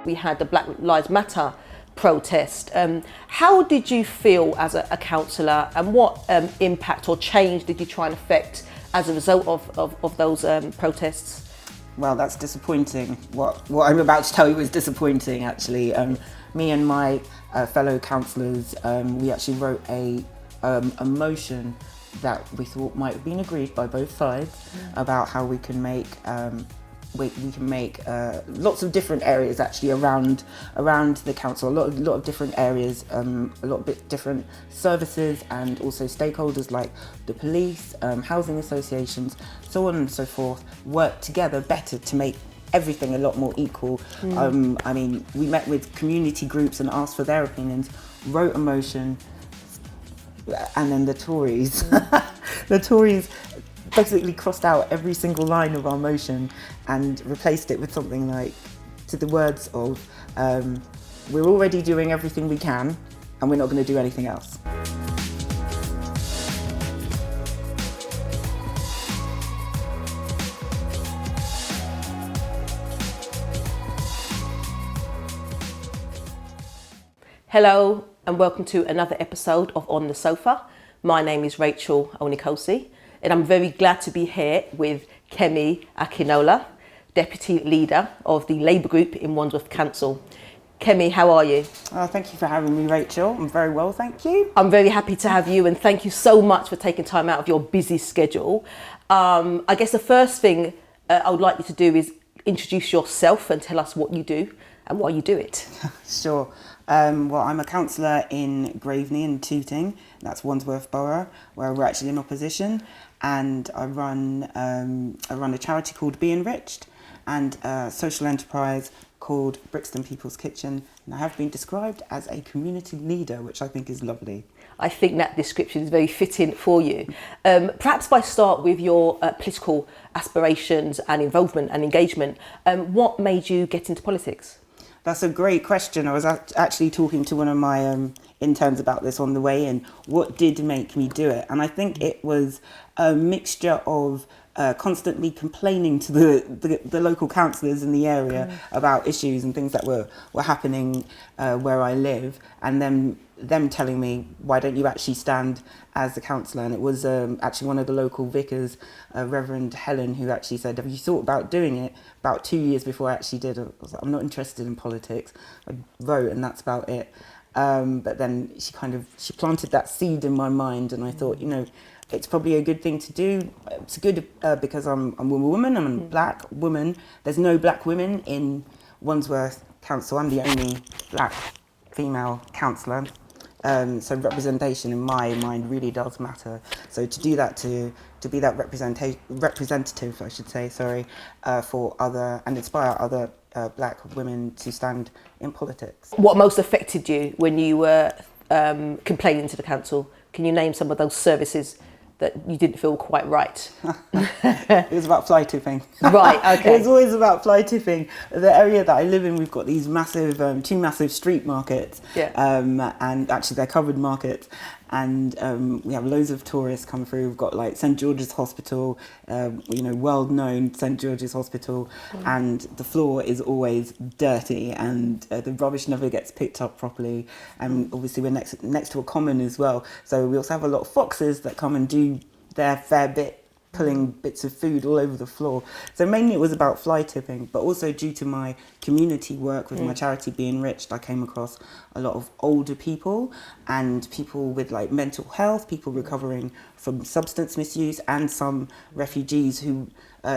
We had the Black Lives Matter protest. How did you feel as a councillor, and what impact or change did you try and affect as a result of those protests? Well, that's disappointing. What I'm about to tell you is disappointing, actually. Me and my fellow councillors, we actually wrote a motion that we thought might have been agreed by both sides about how we can make lots of different areas actually around the council, a lot of different areas, a lot of different services, and also stakeholders like the police, housing associations, so on and so forth, work together better to make everything a lot more equal. I mean, we met with community groups and asked for their opinions, wrote a motion, and then the Tories, the Tories basically crossed out every single line of our motion and replaced it with something like, to the words of, we're already doing everything we can and we're not going to do anything else. Hello and welcome to another episode of On the Sofa. My name is Rachel Onikosi, and I'm very glad to be here with Kemi Akinola, Deputy Leader of the Labour Group in Wandsworth Council. Kemi, how are you? Oh, thank you for having me, Rachel. I'm very well, thank you. I'm very happy to have you, and thank you so much for taking time out of your busy schedule. I guess the first thing I would like you to do is introduce yourself and tell us what you do and why you do it. Sure. Well, I'm a councillor in Graveney and Tooting, that's Wandsworth Borough, where we're actually in opposition, and I run a charity called Be Enriched and a social enterprise called Brixton People's Kitchen, and I have been described as a community leader, which I think is lovely. I think that description is very fitting for you. Perhaps by start with your political aspirations and involvement and engagement, what made you get into politics? That's a great question. I was actually talking to one of my interns about this on the way in. What did make me do it? And I think it was a mixture of constantly complaining to the local councillors in the area about issues and things that were happening where I live, and then them telling me, why don't you actually stand as the councillor? And it was actually one of the local vicars, Reverend Helen, who actually said, have you thought about doing it? About 2 years before I actually did, I was like, I'm not interested in politics. I wrote, and that's about it. But then she planted that seed in my mind, and I thought, it's probably a good thing to do. It's good because I'm a woman, I'm a black woman. There's no black women in Wandsworth Council. I'm the only black female councillor. So representation in my mind really does matter. So to do that, to be that representative, I should say, for other, and inspire other black women to stand in politics. What most affected you when you were complaining to the council? Can you name some of those services that you didn't feel quite right? It was about fly tipping. Right, okay. It was always about fly tipping. The area that I live in, we've got these massive, two massive street markets, and actually they're covered markets, and we have loads of tourists come through. We've got like St George's Hospital, world-known St George's Hospital, and the floor is always dirty, and the rubbish never gets picked up properly. And obviously we're next to a common as well, so we also have a lot of foxes that come and do their fair bit, pulling bits of food all over the floor. So mainly it was about fly tipping, but also due to my community work with my charity Be Enriched, I came across a lot of older people and people with like mental health, people recovering from substance misuse, and some refugees who,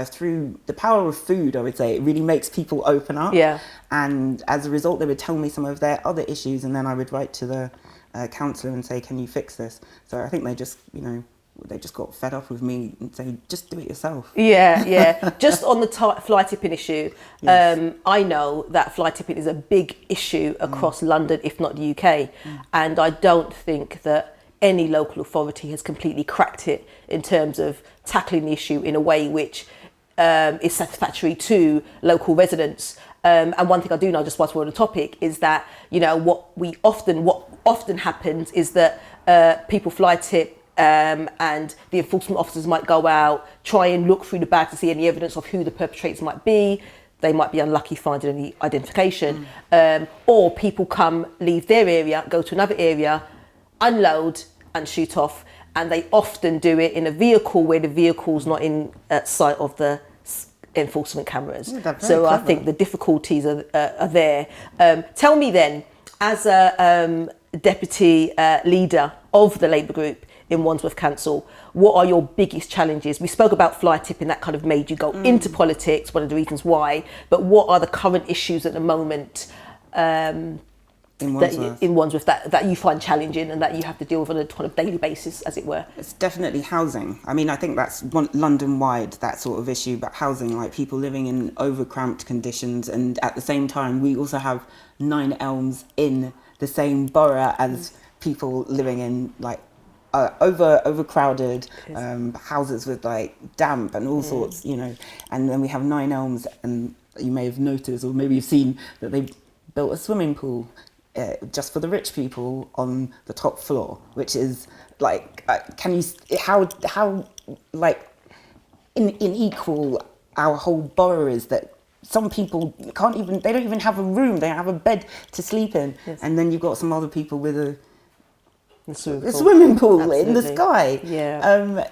through the power of food, I would say, it really makes people open up. Yeah. And as a result, they would tell me some of their other issues, and then I would write to the councillor and say, can you fix this? So I think they just, they just got fed up with me and saying, just do it yourself. Yeah. Just on the fly tipping issue, yes. I know that fly tipping is a big issue across London, if not the UK. And I don't think that any local authority has completely cracked it in terms of tackling the issue in a way which is satisfactory to local residents. And one thing I do know, just whilst we're on the topic, is that, what often happens is that people fly tip, and the enforcement officers might go out, try and look through the bag to see any evidence of who the perpetrators might be. they might be unlucky finding any identification, or people come, leave their area, go to another area, unload and shoot off, and they often do it in a vehicle where the vehicle's not in sight of the enforcement cameras. So I think the difficulties are there. Tell me then, as a deputy leader of the Labour group in Wandsworth Council, what are your biggest challenges? We spoke about fly tipping, that kind of made you go into politics, one of the reasons why, but what are the current issues at the moment in Wandsworth that you find challenging and that you have to deal with on a kind of daily basis, as it were? It's definitely housing. I mean, I think that's London-wide, that sort of issue, but housing, like people living in overcramped conditions, and at the same time, we also have 9 Elms in the same borough as people living in like overcrowded houses with like damp and all sorts, you know. And then we have 9 Elms, and you may have noticed, or maybe you've seen, that they built a swimming pool just for the rich people on the top floor, which is like, how like unequal our whole borough is, that some people they don't even have a room, they don't have a bed to sleep in. Yes. And then you've got some other people with a swimming pool in the sky. Yeah.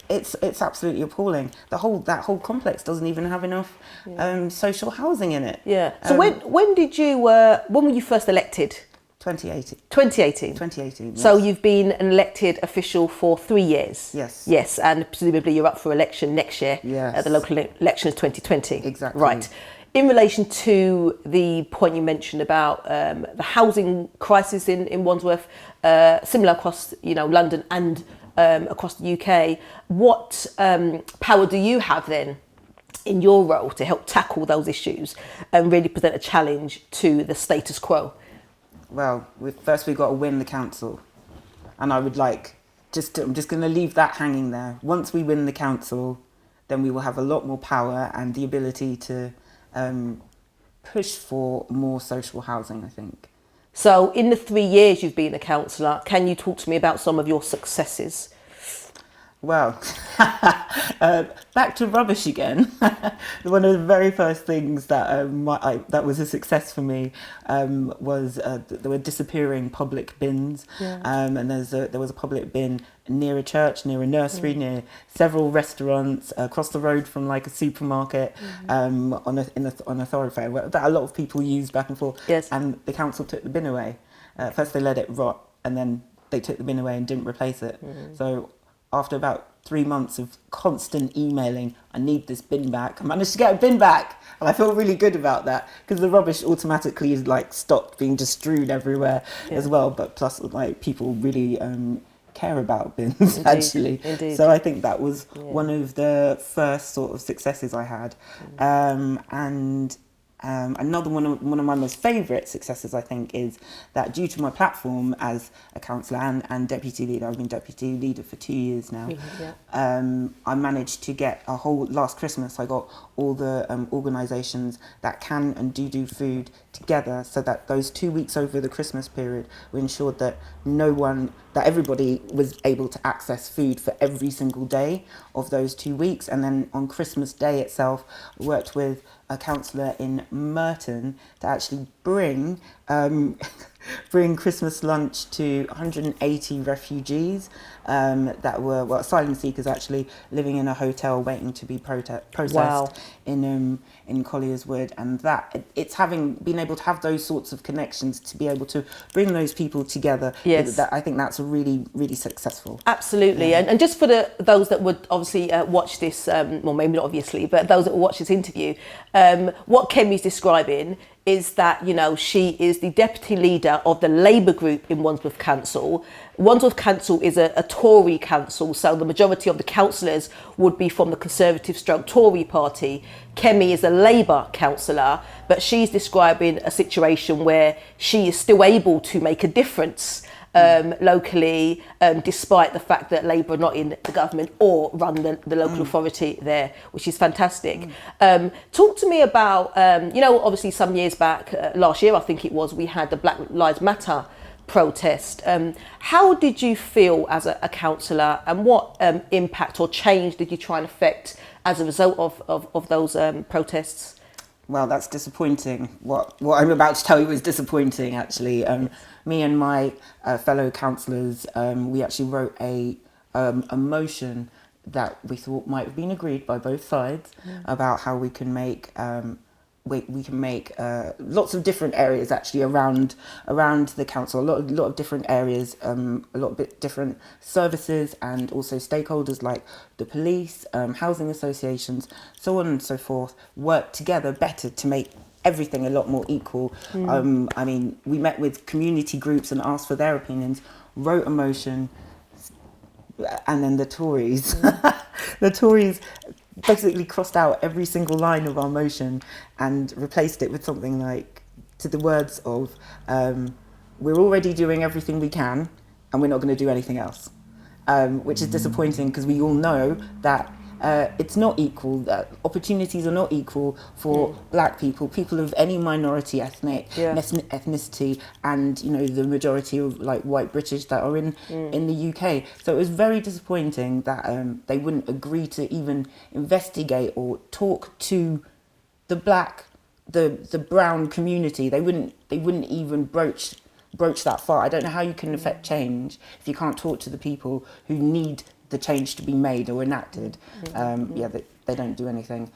It's absolutely appalling. That whole complex doesn't even have enough social housing in it. Yeah. So when were you first elected? 2018. 2018. 2018. Yes. So you've been an elected official for 3 years. Yes. Yes, and presumably you're up for election next year. Yes. At the local elections 2020. Exactly. Right. In relation to the point you mentioned about the housing crisis in Wandsworth, similar across London and across the UK, what power do you have then in your role to help tackle those issues and really present a challenge to the status quo? Well, we've got to win the council, and I would I'm just going to leave that hanging there. Once we win the council, then we will have a lot more power and the ability to push for more social housing, I think. So in the 3 years you've been a councillor, can you talk to me about some of your successes? Well, back to rubbish again. One of the very first things that that was a success for me was there were disappearing public bins, and there was a public bin near a church, near a nursery, near several restaurants, across the road from like a supermarket, on a thoroughfare that a lot of people use back and forth. Yes. And the council took the bin away. First they let it rot, and then they took the bin away and didn't replace it. So after about 3 months of constant emailing, I need this bin back, I managed to get a bin back, and I feel really good about that, because the rubbish automatically is like stopped being just strewn everywhere as well. But plus, like, people really care about bins. Indeed. Actually. Indeed. So I think that was one of the first sort of successes I had. And another one of my most favourite successes, I think, is that due to my platform as a councillor and deputy leader, I've been deputy leader for 2 years now, I managed to get last Christmas, I got all the organisations that can and do food together, so that those 2 weeks over the Christmas period, we ensured that everybody was able to access food for every single day of those 2 weeks. And then on Christmas Day itself, I worked with a councillor in Merton to actually bring Christmas lunch to 180 refugees that were asylum seekers, actually living in a hotel waiting to be processed in Collier's Wood. And that it's been able to have those sorts of connections to be able to bring those people together. Yes. I think that's really, really successful. Absolutely. Yeah. And just for those that would obviously watch this, well, maybe not obviously, but those that will watch this interview, what Kemi's describing is that, she is the deputy leader of the Labour group in Wandsworth Council. Wandsworth Council is a Tory council, so the majority of the councillors would be from the Conservative/Tory party. Kemi is a Labour councillor, but she's describing a situation where she is still able to make a difference locally, despite the fact that Labour are not in the government or run the local authority there, which is fantastic. Talk to me about, obviously some years back, last year I think it was, we had the Black Lives Matter protest. How did you feel as a councillor, and what impact or change did you try and affect as a result of those protests? Well, that's disappointing. What I'm about to tell you is disappointing, actually. Me and my fellow councillors, we actually wrote a motion that we thought might have been agreed by both sides about how we can make we can make lots of different areas actually around the council, a lot of different areas, a lot of different services, and also stakeholders like the police, housing associations, so on and so forth, work together better to make everything a lot more equal. I mean, we met with community groups and asked for their opinions, wrote a motion, and then the Tories basically crossed out every single line of our motion and replaced it with something like, to the words of, we're already doing everything we can and we're not going to do anything else, which is disappointing because we all know that it's not equal, that opportunities are not equal for black people, people of any minority ethnicity, and the majority of like white British that are in the UK. So it was very disappointing that they wouldn't agree to even investigate or talk to the brown community. They wouldn't even broach that far. I don't know how you can affect change if you can't talk to the people who need the change to be made or enacted. They don't do anything.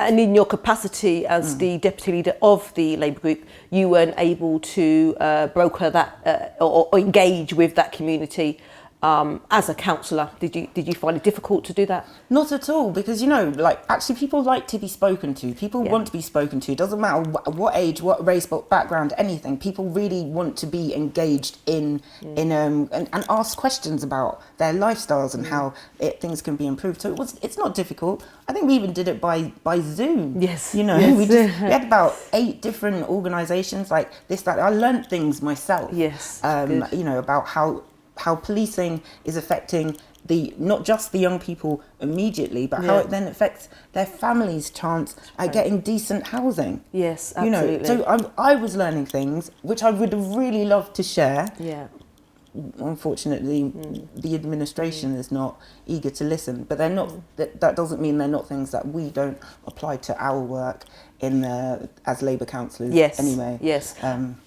And in your capacity as the deputy leader of the Labour group, you weren't able to broker that or engage with that community as a councillor. Did you find it difficult to do that? Not at all, because actually people like to be spoken to. People want to be spoken to. It doesn't matter what age, what race, what background, anything. People really want to be engaged in and ask questions about their lifestyles and how things can be improved. So it's not difficult. I think we even did it by Zoom. Yes. We had about 8 different organisations like this, that. I learnt things myself. Yes. About how policing is affecting not just the young people immediately, but how it then affects their families' chance at getting decent housing. Yes, absolutely. So I was learning things which I would have really loved to share. Yeah. Unfortunately, the administration is not eager to listen, but they're not. That doesn't mean they're not things that we don't apply to our work as Labour councillors. Yes. Anyway. Yes.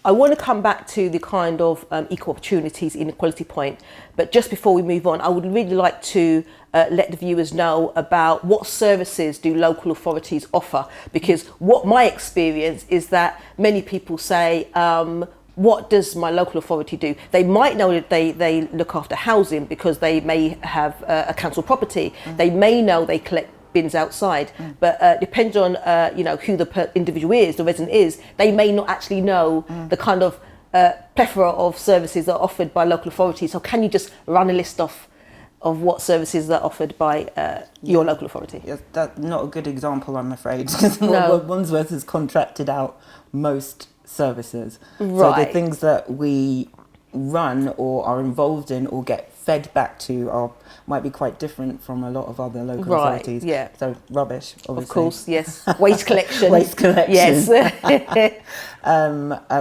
I want to come back to the kind of equal opportunities inequality point, but just before we move on, I would really like to let the viewers know about what services do local authorities offer, because what my experience is that many people say, what does my local authority do? They might know that they look after housing because they may have a council property. They may know they collect bins outside, but depends on who the individual is, the resident is. They may not actually know the kind of plethora of services that are offered by local authorities. So can you just run a list of what services are offered by your local authority? Yes, that's not a good example, I'm afraid, because No. Wandsworth has contracted out most services. Right. So the things that we run or are involved in or get fed back to might be quite different from a lot of other local authorities. Yeah. So rubbish, obviously. Of course, yes. Waste collection. Waste collection. Yes.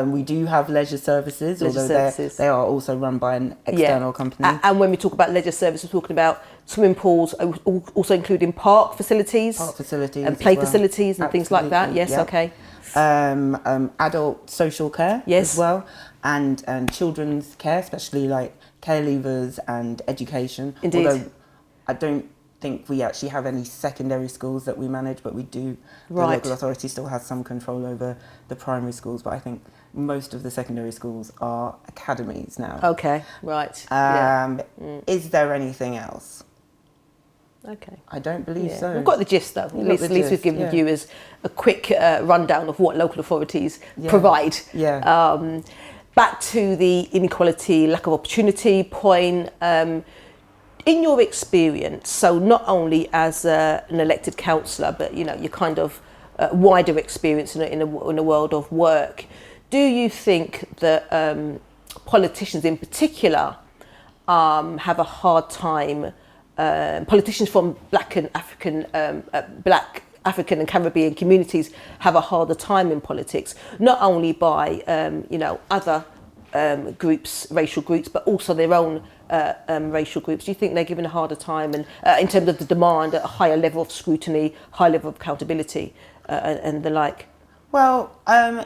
We do have leisure services, although they are also run by an external company. And when we talk about leisure services, we're talking about swimming pools, also including park facilities. And play facilities and things like that. Yes, okay. Adult social care as well, and children's care, especially like care leavers and education. Indeed. Although I don't think we actually have any secondary schools that we manage, but we do. Right. The local authority still has some control over the primary schools, but I think most of the secondary schools are academies now. Okay, right. Is there anything else? Okay. I don't believe so. We've got the gist though. At least we've given viewers a quick rundown of what local authorities provide. Yeah. Back to the inequality, lack of opportunity point. In your experience, so not only as an elected councillor, but your kind of wider experience in a world of work, do you think that politicians in particular have a hard time? Politicians from Black African and Caribbean communities have a harder time in politics, not only by other groups, racial groups, but also their own racial groups? Do you think they're given a harder time, and in terms of the demand, a higher level of scrutiny, high level of accountability, and the like? Well,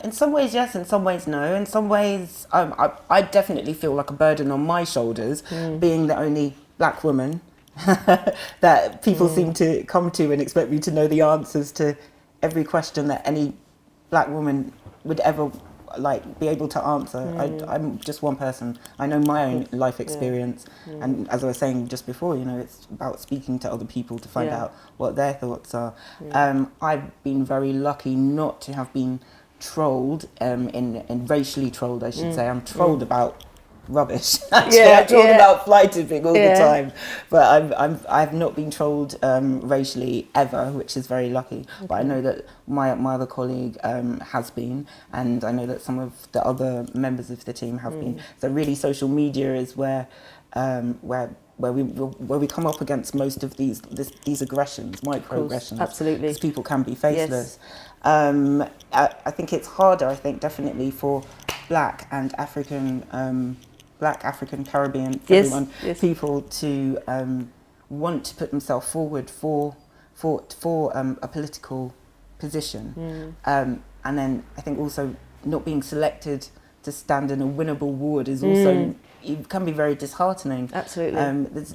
in some ways, yes. In some ways, no. In some ways, I definitely feel like a burden on my shoulders, being the only black woman that people seem to come to and expect me to know the answers to every question that any black woman would ever be able to answer. I'm just one person. I know my own life experience, and as I was saying just before, it's about speaking to other people to find out what their thoughts are. I've been very lucky not to have been trolled, in racially trolled, I should say. I'm trolled about rubbish. Actually, I'm trolled about fly tipping all the time, but I've not been trolled racially ever, which is very lucky. But I know that my other colleague has been, and I know that some of the other members of the team have been. So really, social media is where we come up against most of these aggressions, microaggressions. Absolutely, because people can be faceless. Yes. I think it's harder. I think definitely for Black and African. Black, African, Caribbean, people to want to put themselves forward for a political position, and then I think also not being selected to stand in a winnable ward is also it can be very disheartening. Absolutely,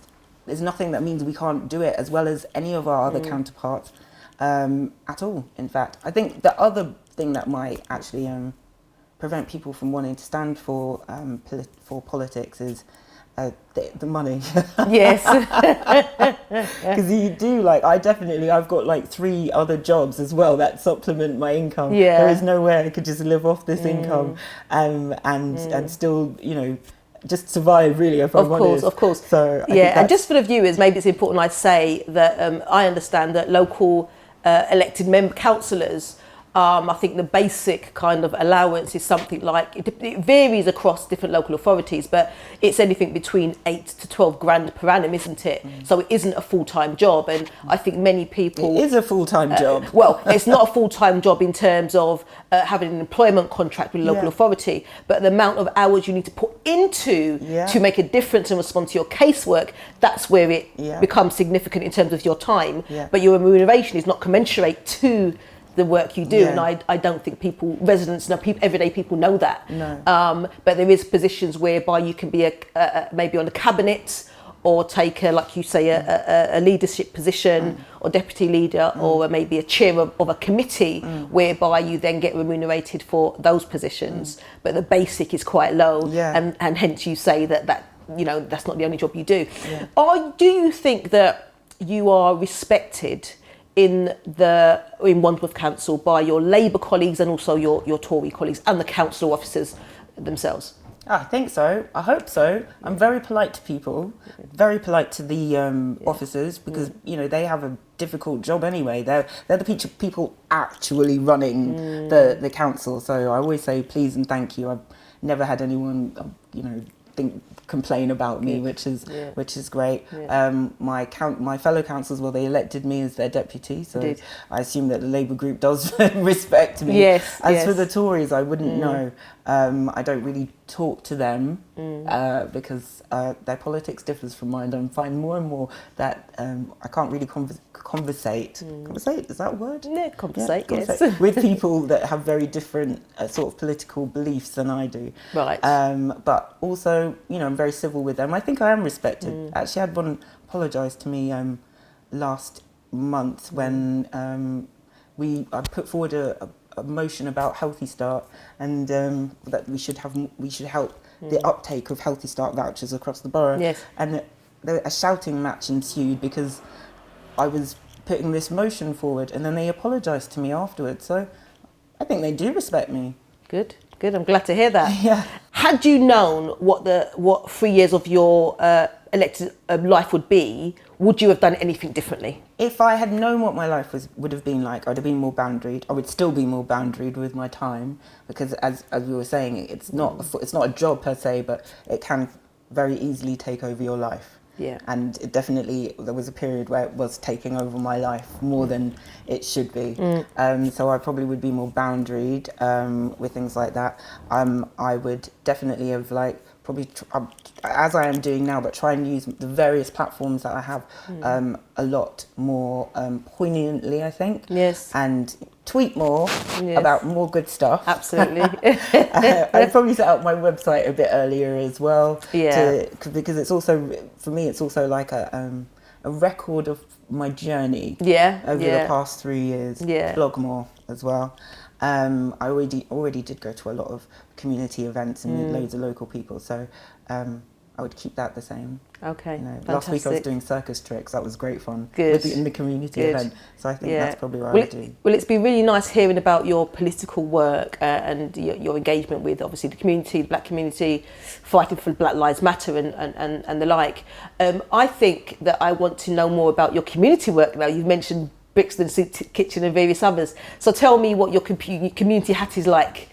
there's nothing that means we can't do it as well as any of our other counterparts at all. In fact, I think the other thing that might actually prevent people from wanting to stand for politics is the money. Yes. Because you do, I've got 3 other jobs as well that supplement my income. Yeah. There is no way I could just live off this income and still, just survive, really, if I'm honest. Of course. So and just for the viewers, maybe it's important I say that I understand that local elected councillors, I think the basic kind of allowance is something like, it varies across different local authorities, but it's anything between 8 to 12 grand per annum, isn't it? So it isn't a full-time job, and I think many people... It is a full-time job. Well, it's not a full-time job in terms of having an employment contract with a local authority, but the amount of hours you need to put into to make a difference and respond to your casework, that's where it becomes significant in terms of your time, but your remuneration is not commensurate to the work you do, and I don't think residents, everyday people know that. No. But there is positions whereby you can be maybe on a cabinet, or take like you say a leadership position, or deputy leader, or maybe a chair of a committee, whereby you then get remunerated for those positions. But the basic is quite low, and hence you say that that's not the only job you do. Do you think that you are respected in Wandsworth Council by your Labour colleagues and also your Tory colleagues and the council officers themselves? I think so. I hope so. I'm very polite to people, very polite to the officers, because they have a difficult job anyway. They're the people actually running the council. So I always say please and thank you. I've never had anyone complain about me, which is great. My fellow councillors, they elected me as their deputy, so I assume that the Labour group does respect me. As for the Tories, I wouldn't know. I don't really talk to them because their politics differs from mine. I find more and more that I can't really conversate. Conversate, is that a word? Yeah, conversate, yes. With people that have very different sort of political beliefs than I do. Right. But also, I'm very civil with them. I think I am respected. Actually, I had one apologise to me last month when I put forward a motion about Healthy Start, and that we should help the uptake of Healthy Start vouchers across the borough. Yes. And a shouting match ensued because I was putting this motion forward, and then they apologised to me afterwards. So I think they do respect me. Good. I'm glad to hear that. Yeah. Had you known what 3 years of your elected life would be, would you have done anything differently? If I had known what my life would have been like, I'd have been more boundaried. I would still be more boundaried with my time, because as we were saying, it's not a job per se, but it can very easily take over your life. Yeah. And it definitely, there was a period where it was taking over my life more than it should be. So I probably would be more boundaried with things like that. I would definitely have probably as I am doing now, but try and use the various platforms that I have a lot more poignantly, I think. Yes. And tweet more about more good stuff. Absolutely. I probably set up my website a bit earlier as well. Yeah. Because it's also, for me, it's also like a record of my journey over the past 3 years. Blog more as well. I already did go to a lot of community events and meet loads of local people, so I would keep that the same. Okay, you know, fantastic. Last week I was doing circus tricks. That was great fun. Good. In the community event. So I think that's probably what I would do. Well, it's been really nice hearing about your political work and your engagement with obviously the community, the black community, fighting for Black Lives Matter and the like. I think that I want to know more about your community work now. You've mentioned Brixton Soup Kitchen and various others. So tell me what your community hat is like.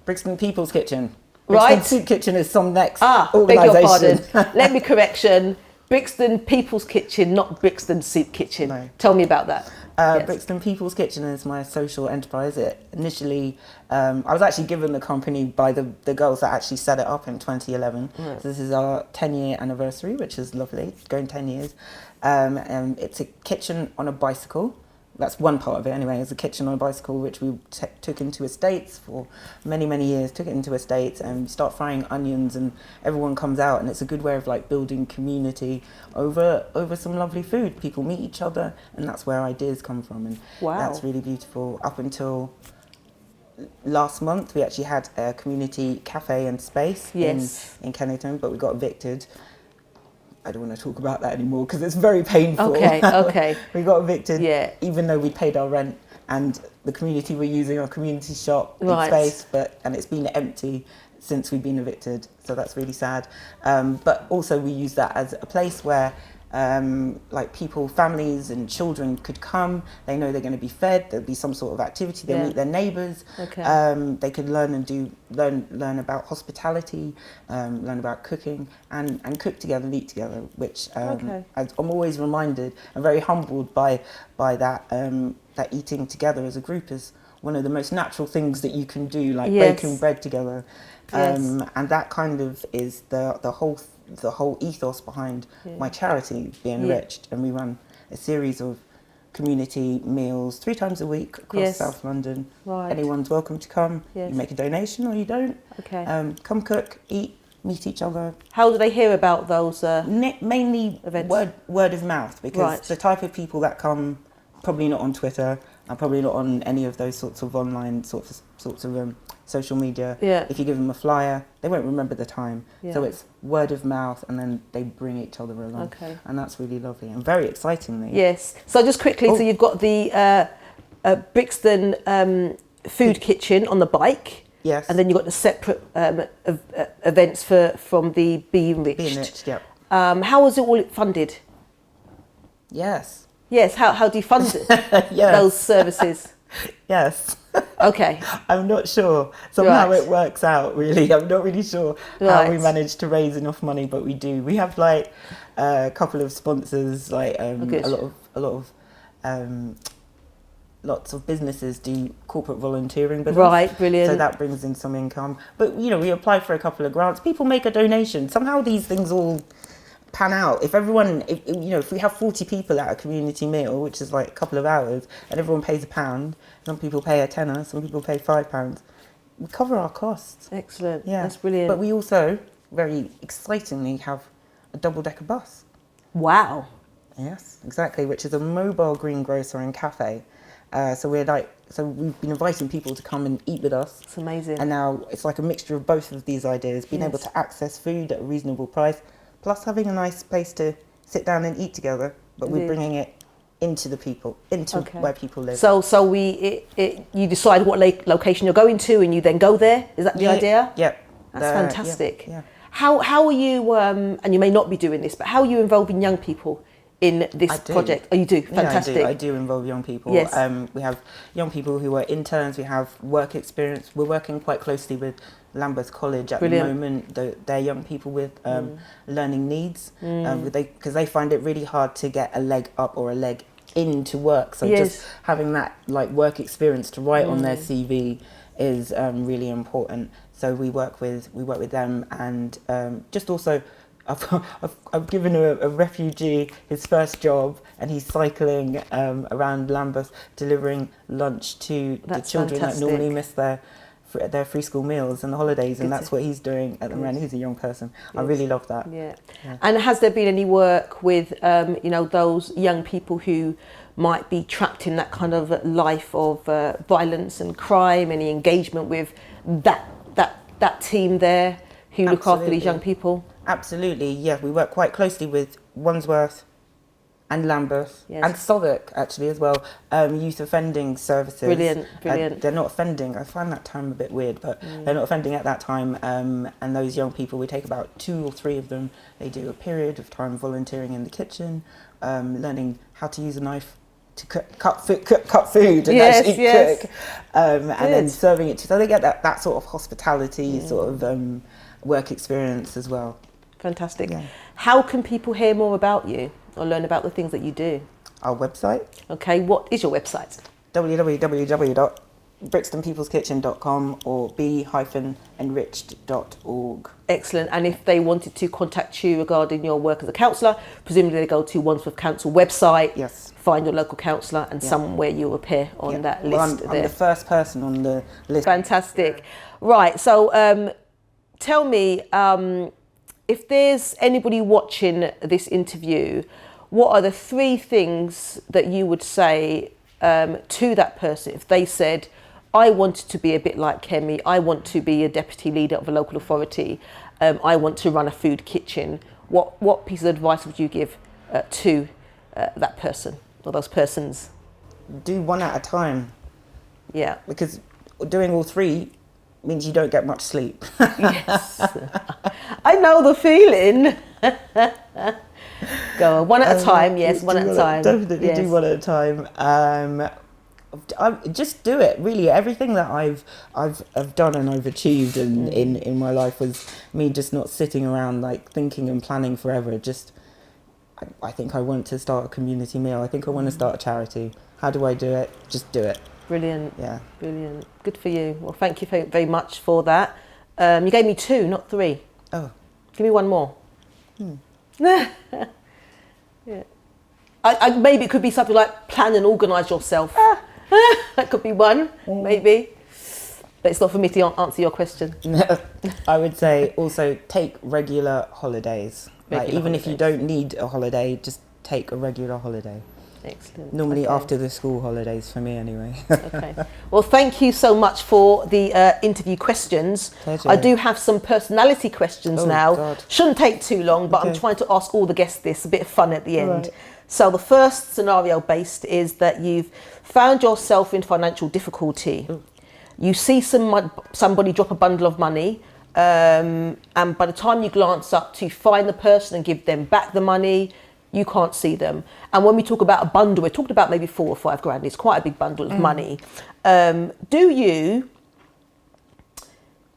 Brixton People's Kitchen. Right. Brixton Soup Kitchen is some next organisation. Beg your pardon. Let me correction. Brixton People's Kitchen, not Brixton Soup Kitchen. No. Tell me about that. Yes. Brixton People's Kitchen is my social enterprise. It initially, I was actually given the company by the girls that actually set it up in 2011. So this is our 10-year anniversary, which is lovely, going 10 years. It's a kitchen on a bicycle. That's one part of it anyway. It's a kitchen on a bicycle which we took into estates for many, many years. Took it into estates and start frying onions, and everyone comes out, and it's a good way of like building community over some lovely food. People meet each other, and that's where ideas come from, and that's really beautiful. Up until last month, we actually had a community cafe and space in Kennington, but we got evicted. I don't want to talk about that anymore because it's very painful. Okay. We got evicted even though we paid our rent, and the community were using our community shop space, and it's been empty since we've been evicted. So that's really sad. But also we use that as a place where like people, families and children could come. They know they're going to be fed. There'll be some sort of activity. They'll meet their neighbours. They could learn and learn about hospitality, learn about cooking, and cook together and eat together. Which I'm always reminded and very humbled by that that eating together as a group is one of the most natural things that you can do, like baking bread together. And that kind of is the whole ethos behind my charity, Be Enriched, and we run a series of community meals 3 times a week across South London. Anyone's welcome to come. You make a donation or you don't. Come cook, eat, meet each other. How do they hear about those mainly events? Word of mouth, because the type of people that come, probably not on Twitter and probably not on any of those sorts of online sorts of social media. If you give them a flyer, they won't remember the time. So it's word of mouth, and then they bring each other along. And that's really lovely and very excitingly. So just quickly, so you've got the Brixton food kitchen on the bike. And then you've got the separate events from the Be Enriched. Be Enriched, how was it all funded? Yes, how do you fund those services? I'm not sure. Somehow it works out, really. I'm not really sure how we managed to raise enough money, but we do. We have like a couple of sponsors, like lots of businesses do corporate volunteering with us. Brilliant. So that brings in some income. But we apply for a couple of grants. People make a donation. Somehow these things all pan out. If we have 40 people at a community meal, which is like a couple of hours, and everyone pays £1, some people pay a tenner, some people pay £5, we cover our costs. Excellent. That's brilliant. But we also, very excitingly, have a double-decker bus. Wow. Yes, exactly, which is a mobile greengrocer and cafe. So we've been inviting people to come and eat with us. It's amazing. And now it's like a mixture of both of these ideas, being able to access food at a reasonable price, plus having a nice place to sit down and eat together, but we're bringing it into the people, where people live. So you decide what location you're going to, and you then go there. Is that the idea? That's fantastic. How are you? And you may not be doing this, but how are you involving young people in this project? Oh, you do. Fantastic. I do involve young people. We have young people who are interns. We have work experience. We're working quite closely with Lambeth College at the moment. They're young people with learning needs, because they find it really hard to get a leg up or a leg into work. So just having that like work experience to write on their CV is really important. So we work with them, and just also I've given a refugee his first job, and he's cycling around Lambeth delivering lunch to the children that normally miss their free school meals and the holidays, and that's what he's doing at the moment. He's a young person. I really love that. Yeah. And has there been any work with those young people who might be trapped in that kind of life of violence and crime? Any engagement with that team there who look after these young people? Absolutely, yeah. We work quite closely with Wandsworth and Lambeth and Southwark actually as well. Youth offending services. Brilliant. They're not offending. I find that term a bit weird, but they're not offending at that time. And those young people, we take about 2 or 3 of them. They do a period of time volunteering in the kitchen, learning how to use a knife to cut food and actually cook, and then serving it to. So they get that sort of hospitality sort of work experience as well. Fantastic. Yeah. How can people hear more about you or learn about the things that you do? Our website. Okay, what is your website? www.brixtonpeopleskitchen.com or be-enriched.org. Excellent. And if they wanted to contact you regarding your work as a councillor, presumably they go to Wandsworth Council website, find your local councillor, and somewhere you'll appear on that list. Well, I'm the first person on the list. Fantastic. Right, so tell me, if there's anybody watching this interview, what are the 3 things that you would say to that person if they said, I wanted to be a bit like Kemi, I want to be a deputy leader of a local authority, I want to run a food kitchen? What piece of advice would you give to that person or those persons? Do one at a time. Yeah. Because doing all 3 means you don't get much sleep. Yes. I know the feeling. Go on, one at a time, one at a time. Definitely do one at a time. Just do it, really. Everything that I've done and I've achieved in my life was me just not sitting around like thinking and planning forever. I think I want to start a community meal. I think I want to start a charity. How do I do it? Just do it. Brilliant. Yeah. Brilliant. Good for you. Well, thank you very much for that. You gave me 2, not 3. Oh. Give me one more. Yeah. I maybe it could be something like plan and organise yourself. That could be one, maybe. But it's not for me to answer your question. I would say also take regular holidays. Even if you don't need a holiday, just take a regular holiday. Excellent. Normally after the school holidays, for me anyway. Okay. Well, thank you so much for the interview questions. Pleasure. I do have some personality questions now. God. Shouldn't take too long, but I'm trying to ask all the guests this, a bit of fun at the end. Right. So the first scenario based is that you've found yourself in financial difficulty. You see somebody drop a bundle of money, and by the time you glance up to find the person and give them back the money, you can't see them. And when we talk about a bundle, we're talking about maybe 4 or 5 grand. It's quite a big bundle of money. Do you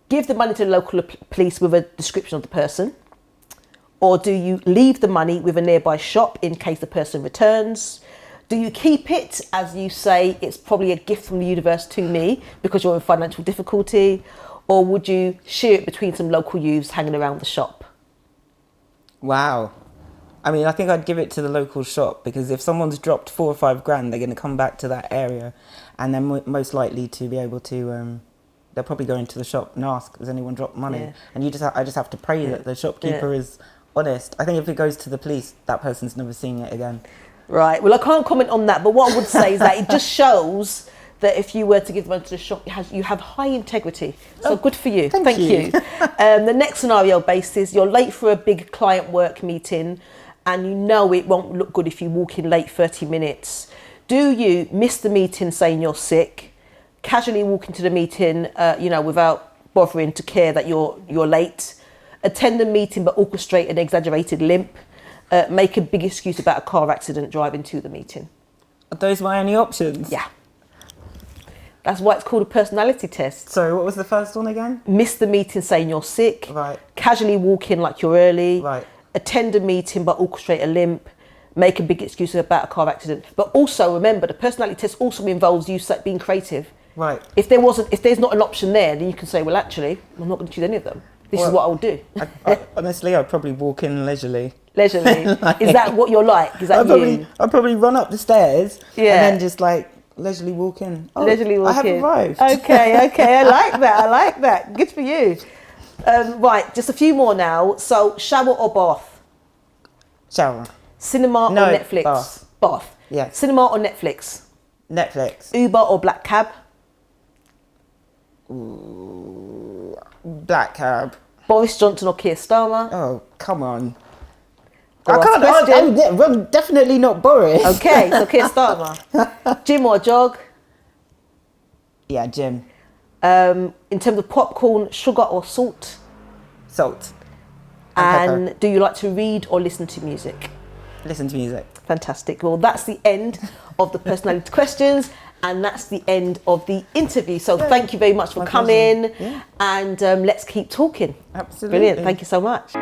give the money to the local police with a description of the person? Or do you leave the money with a nearby shop in case the person returns? Do you keep it, as you say, it's probably a gift from the universe to me because you're in financial difficulty? Or would you share it between some local youths hanging around the shop? Wow. I mean, I think I'd give it to the local shop, because if someone's dropped 4 or 5 grand, they're going to come back to that area, and they're most likely to be able to. They'll probably go into the shop and ask, "Has anyone dropped money?" And I just have to pray that the shopkeeper is honest. I think if it goes to the police, that person's never seeing it again. Right. Well, I can't comment on that, but what I would say is that it just shows that if you were to give money to the shop, you have high integrity. So good for you. Thank you. The next scenario based is you're late for a big client work meeting, and you know it won't look good if you walk in late 30 minutes. Do you miss the meeting saying you're sick, casually walk into the meeting, without bothering to care that you're late, attend the meeting but orchestrate an exaggerated limp, make a big excuse about a car accident driving to the meeting? Are those my only options? Yeah. That's why it's called a personality test. So what was the first one again? Miss the meeting saying you're sick. Right. Casually walk in like you're early. Right. Attend a meeting but orchestrate a limp. Make a big excuse about a car accident. But also remember, the personality test also involves you being creative. Right. If there's not an option there, then you can say, well, actually, I'm not going to choose any of them. This is what I'll do. Honestly, I'd probably walk in leisurely. Leisurely. Is that what you're like? Is that you? I'd probably run up the stairs and Yeah. then just like leisurely walk in. Oh, Leisurely walk I have in. arrived. Okay. I like that. Good for you. Right, just a few more now. So, shower or bath? Shower. Cinema No, or Netflix? bath. Bath. Yeah. Cinema or Netflix? Netflix. Uber or black cab? Black cab. Boris Johnson or Keir Starmer? Oh, come on. Go I ask can't. question. I'm definitely not Boris. Okay, so Keir Starmer. Gym or jog? Yeah, Jim. In terms of popcorn, sugar or salt? Salt. And pepper. do you like to read or listen to music? Listen to music. Fantastic. Well, that's the end of the personality questions, and that's the end of the interview. So thank you very much for coming, Yeah. and let's keep talking. Absolutely. Brilliant. Thank you so much.